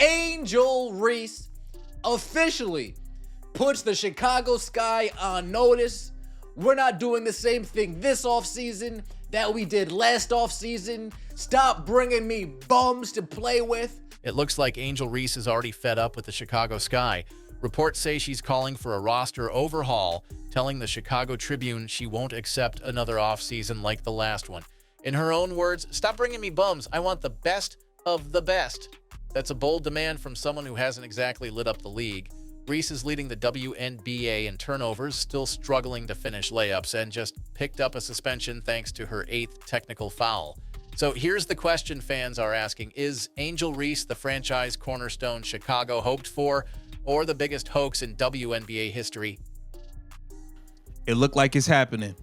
Angel Reese officially puts the Chicago Sky on notice. We're not doing the same thing this offseason that we did last offseason. Stop bringing me bums to play with. It looks like Angel Reese is already fed up with the Chicago Sky. Reports say she's calling for a roster overhaul, telling the Chicago Tribune she won't accept another offseason like the last one. In her own words, stop bringing me bums. I want the best of the best. That's a bold demand from someone who hasn't exactly lit up the league. Reese is leading the WNBA in turnovers, still struggling to finish layups, and just picked up a suspension thanks to her 8th technical foul. So here's the question fans are asking. Is Angel Reese the franchise cornerstone Chicago hoped for, or the biggest hoax in WNBA history? It looked like it's happening.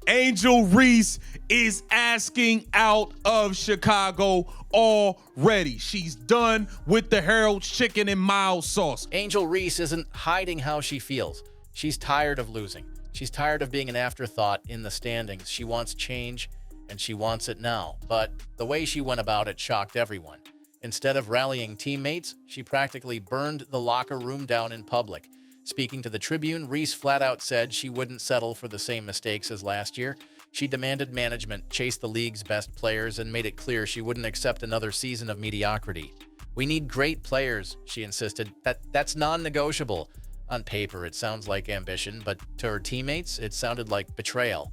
Angel Reese is asking out of Chicago already. She's done with the Harold's chicken and mild sauce. Angel Reese isn't hiding how she feels. She's tired of losing. She's tired of being an afterthought in the standings. She wants change, and she wants it now. But the way she went about it shocked everyone. Instead of rallying teammates, she practically burned the locker room down in public. Speaking to the Tribune, Reese flat out said she wouldn't settle for the same mistakes as last year. She demanded management chase the league's best players and made it clear she wouldn't accept another season of mediocrity. We need great players, she insisted. That's non-negotiable. On paper, it sounds like ambition, but to her teammates, it sounded like betrayal.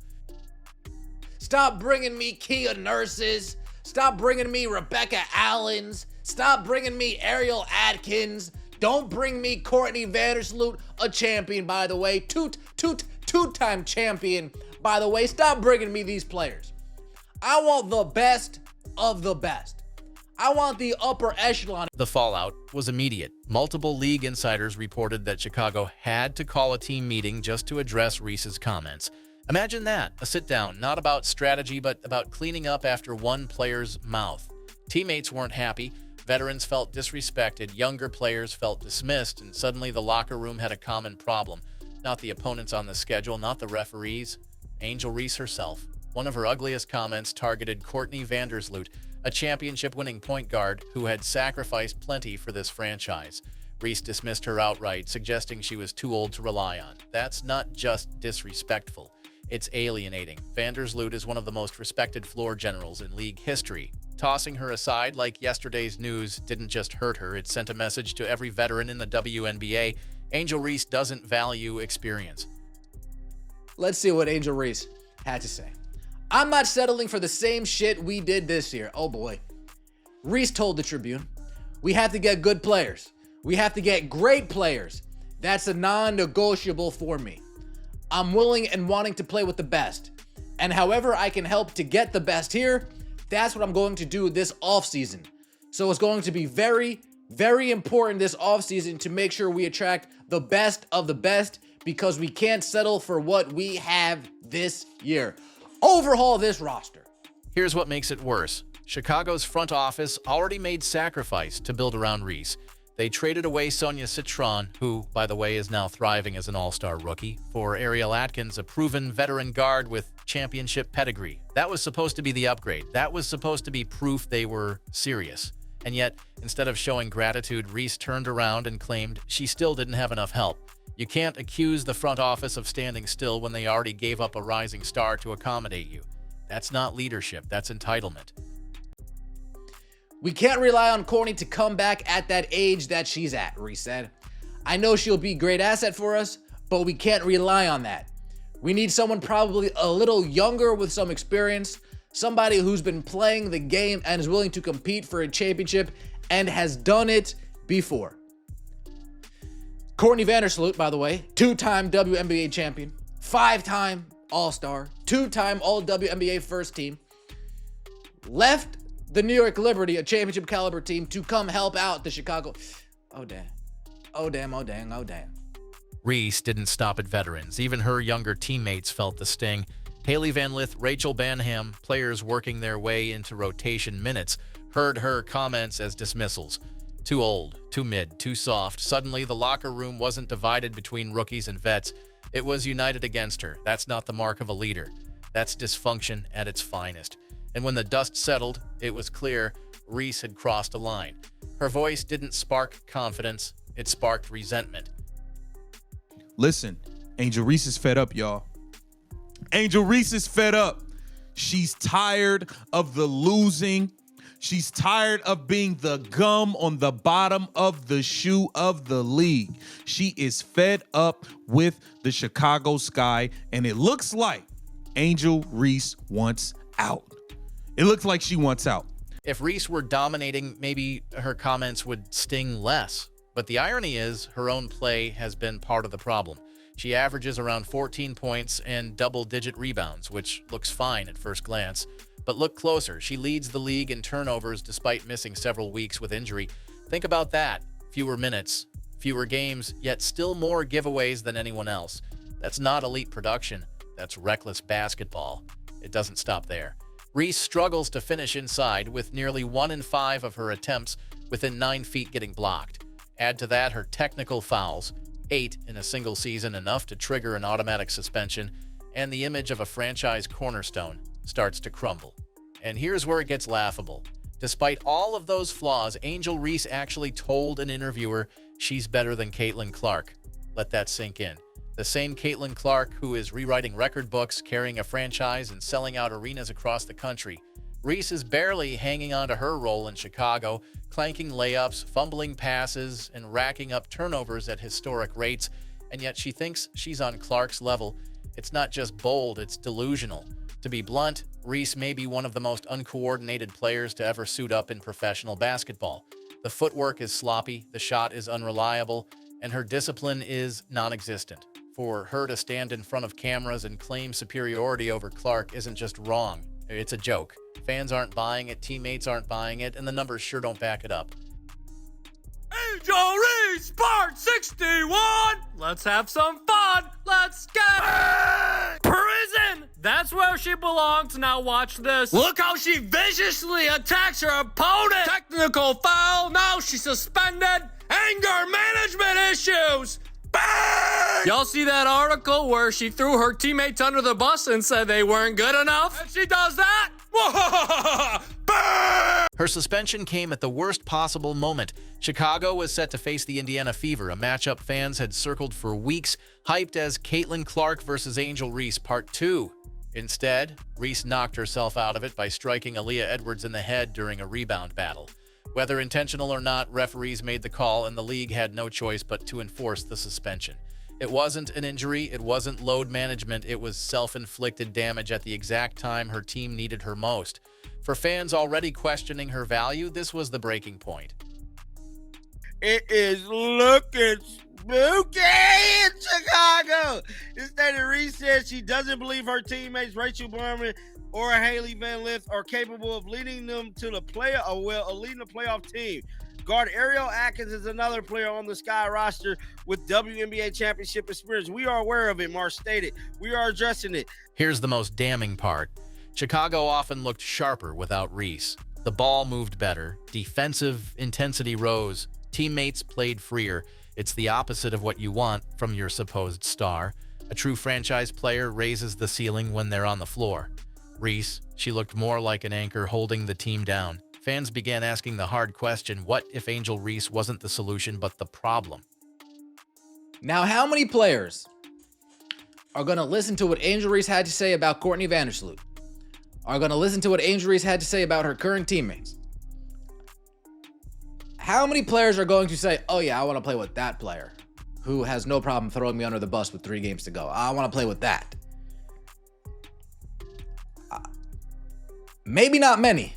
Stop bringing me Kia Nurses. Stop bringing me Rebecca Allens. Stop bringing me Ariel Atkins. Don't bring me Courtney Vandersloot, a champion, by the way. Two-time champion, by the way. Stop bringing me these players. I want the best of the best. I want the upper echelon. The fallout was immediate. Multiple league insiders reported that Chicago had to call a team meeting just to address Reese's comments. Imagine that, a sit-down, not about strategy, but about cleaning up after one player's mouth. Teammates weren't happy. Veterans felt disrespected, younger players felt dismissed, and suddenly the locker room had a common problem. Not the opponents on the schedule, not the referees. Angel Reese herself. One of her ugliest comments targeted Courtney Vandersloot, a championship-winning point guard who had sacrificed plenty for this franchise. Reese dismissed her outright, suggesting she was too old to rely on. That's not just disrespectful. It's alienating. Vandersloot is one of the most respected floor generals in league history. Tossing her aside like yesterday's news didn't just hurt her, it sent a message to every veteran in the WNBA. Angel Reese doesn't value experience. Let's see what Angel Reese had to say. I'm not settling for the same shit we did this year. Oh boy. Reese told the Tribune, we have to get good players. We have to get great players. That's a non-negotiable for me. I'm willing and wanting to play with the best. And however I can help to get the best here, that's what I'm going to do this offseason. So it's going to be very, very important this offseason to make sure we attract the best of the best because we can't settle for what we have this year. Overhaul this roster. Here's what makes it worse. Chicago's front office already made sacrifice to build around Reese. They traded away Sonia Citron, who, by the way, is now thriving as an all-star rookie, for Ariel Atkins, a proven veteran guard with championship pedigree. That was supposed to be the upgrade. That was supposed to be proof they were serious. And yet, instead of showing gratitude, Reese turned around and claimed she still didn't have enough help. You can't accuse the front office of standing still when they already gave up a rising star to accommodate you. That's not leadership, that's entitlement. We can't rely on Courtney to come back at that age that she's at, Reese said. I know she'll be a great asset for us, but we can't rely on that. We need someone probably a little younger with some experience, somebody who's been playing the game and is willing to compete for a championship and has done it before. Courtney Vandersloot, by the way, 2-time WNBA champion, 5-time All-Star, 2-time All-WNBA first team, left the New York Liberty, a championship caliber team, to come help out the Chicago. Oh, damn. Oh, damn. Oh, dang. Oh, damn. Reese didn't stop at veterans. Even her younger teammates felt the sting. Haley Van Lith, Rachel Banham, players working their way into rotation minutes, heard her comments as dismissals. Too old, too mid, too soft. Suddenly, the locker room wasn't divided between rookies and vets. It was united against her. That's not the mark of a leader. That's dysfunction at its finest. And when the dust settled, it was clear Reese had crossed a line. Her voice didn't spark confidence, it sparked resentment. Listen, Angel Reese is fed up, y'all. Angel Reese is fed up. She's tired of the losing. She's tired of being the gum on the bottom of the shoe of the league. She is fed up with the Chicago Sky, and it looks like Angel Reese wants out. It looks like she wants out. If Reese were dominating, maybe her comments would sting less. But the irony is, her own play has been part of the problem. She averages around 14 points and double-digit rebounds, which looks fine at first glance. But look closer. She leads the league in turnovers despite missing several weeks with injury. Think about that. Fewer minutes, fewer games, yet still more giveaways than anyone else. That's not elite production. That's reckless basketball. It doesn't stop there. Reese struggles to finish inside, with nearly 1 in 5 of her attempts within 9 feet getting blocked. Add to that her technical fouls, 8 in a single season, enough to trigger an automatic suspension, and the image of a franchise cornerstone starts to crumble. And here's where it gets laughable. Despite all of those flaws, Angel Reese actually told an interviewer she's better than Caitlin Clark. Let that sink in. The same Caitlin Clark who is rewriting record books, carrying a franchise, and selling out arenas across the country. Reese is barely hanging on to her role in Chicago, clanking layups, fumbling passes, and racking up turnovers at historic rates, and yet she thinks she's on Clark's level. It's not just bold, it's delusional. To be blunt, Reese may be one of the most uncoordinated players to ever suit up in professional basketball. The footwork is sloppy, the shot is unreliable, and her discipline is non-existent. For her to stand in front of cameras and claim superiority over Clark isn't just wrong, it's a joke. Fans aren't buying it, teammates aren't buying it, and the numbers sure don't back it up. Angel Reese, part 61! Let's have some fun! Let's get prison! That's where she belongs. Now watch this. Look how she viciously attacks her opponent! Technical foul, now she's suspended! Anger management issues! Bang! Y'all see that article where she threw her teammates under the bus and said they weren't good enough? And she does that? Bang! Her suspension came at the worst possible moment. Chicago was set to face the Indiana Fever, a matchup fans had circled for weeks, hyped as Caitlin Clark versus Angel Reese Part 2. Instead, Reese knocked herself out of it by striking Aaliyah Edwards in the head during a rebound battle. Whether intentional or not, referees made the call, and the league had no choice but to enforce the suspension. It wasn't an injury, it wasn't load management, it was self-inflicted damage at the exact time her team needed her most. For fans already questioning her value, this was the breaking point. It is looking spooky in Chicago. Instead, Reese said she doesn't believe her teammates Rachel Berman or Haley Van Lith are capable of leading them to the leading the playoff team. Guard Ariel Atkins is another player on the Sky roster with WNBA championship experience. We are aware of it, Marsh stated. We are addressing it. Here's the most damning part. Chicago often looked sharper without Reese. The ball moved better, defensive intensity rose, teammates played freer. It's the opposite of what you want from your supposed star. A true franchise player raises the ceiling when they're on the floor. Reese, she looked more like an anchor holding the team down. Fans began asking the hard question, what if Angel Reese wasn't the solution but the problem? Now, how many players are going to listen to what Angel Reese had to say about Courtney Vandersloot? Are going to listen to what Angel Reese had to say about her current teammates? How many players are going to say, oh yeah, I want to play with that player who has no problem throwing me under the bus with 3 games to go. I want to play with that. Maybe not many.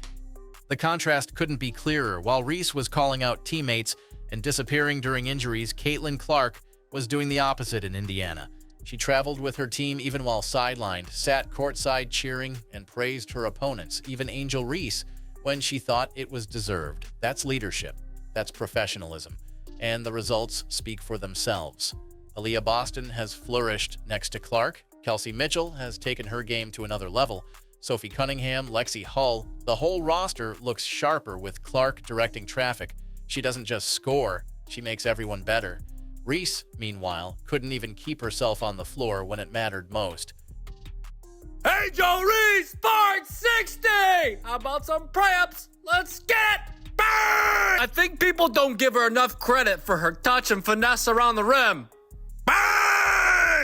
The contrast couldn't be clearer. While Reese was calling out teammates and disappearing during injuries, Caitlin Clark was doing the opposite in Indiana. She traveled with her team even while sidelined, sat courtside cheering, and praised her opponents, even Angel Reese, when she thought it was deserved. That's leadership. That's professionalism. And the results speak for themselves. Aaliyah Boston has flourished next to Clark. Kelsey Mitchell has taken her game to another level. Sophie Cunningham, Lexi Hull, the whole roster looks sharper with Clark directing traffic. She doesn't just score, she makes everyone better. Reese, meanwhile, couldn't even keep herself on the floor when it mattered most. Angel Reese, part 60! How about some preps? Let's get back! I think people don't give her enough credit for her touch and finesse around the rim.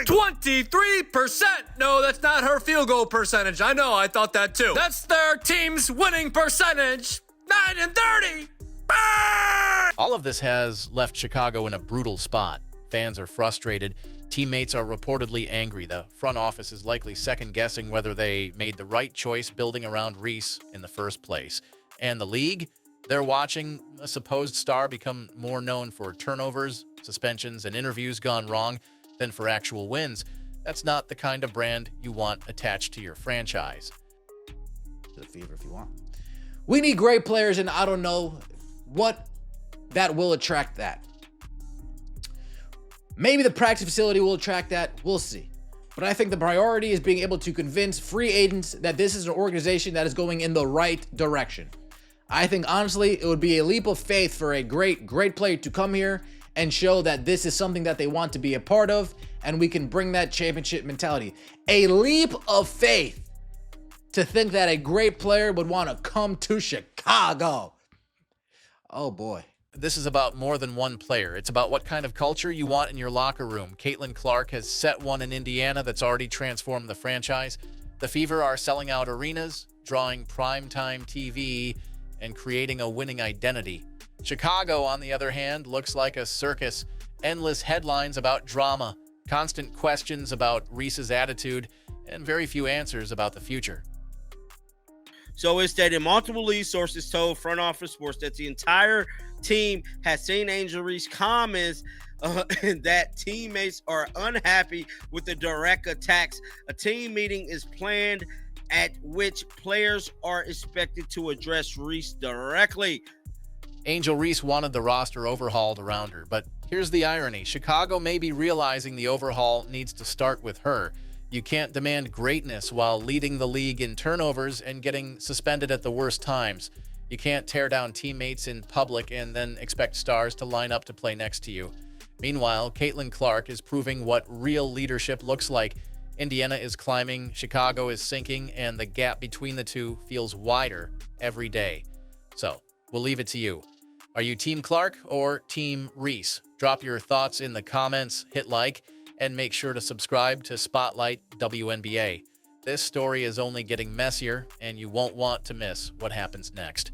23%. No, that's not her field goal percentage. I know, I thought that too. That's their team's winning percentage. 9 and 30. All of this has left Chicago in a brutal spot. Fans are frustrated. Teammates are reportedly angry. The front office is likely second-guessing whether they made the right choice building around Reese in the first place. And the league? They're watching a supposed star become more known for turnovers, suspensions, and interviews gone wrong than for actual wins. That's not the kind of brand you want attached to your franchise. The Fever if you want. We need great players, and I don't know what that will attract that. Maybe the practice facility will attract that. We'll see. But I think the priority is being able to convince free agents that this is an organization that is going in the right direction. I think, honestly, it would be a leap of faith for a great player to come here and show that this is something that they want to be a part of, and we can bring that championship mentality. A leap of faith to think that a great player would want to come to Chicago. Oh boy. This is about more than one player. It's about what kind of culture you want in your locker room. Caitlin Clark has set one in Indiana that's already transformed the franchise. The Fever are selling out arenas, drawing primetime TV, and creating a winning identity. Chicago, on the other hand, looks like a circus. Endless headlines about drama, constant questions about Reese's attitude, and very few answers about the future. So it's stated multiple lead sources told Front Office Sports that the entire team has seen Angel Reese comments that teammates are unhappy with the direct attacks. A team meeting is planned at which players are expected to address Reese directly. Angel Reese wanted the roster overhauled around her, but here's the irony. Chicago may be realizing the overhaul needs to start with her. You can't demand greatness while leading the league in turnovers and getting suspended at the worst times. You can't tear down teammates in public and then expect stars to line up to play next to you. Meanwhile, Caitlin Clark is proving what real leadership looks like. Indiana is climbing, Chicago is sinking, and the gap between the two feels wider every day. So, we'll leave it to you. Are you Team Clark or Team Reese? Drop your thoughts in the comments, hit like, and make sure to subscribe to Spotlight WNBA. This story is only getting messier, and you won't want to miss what happens next.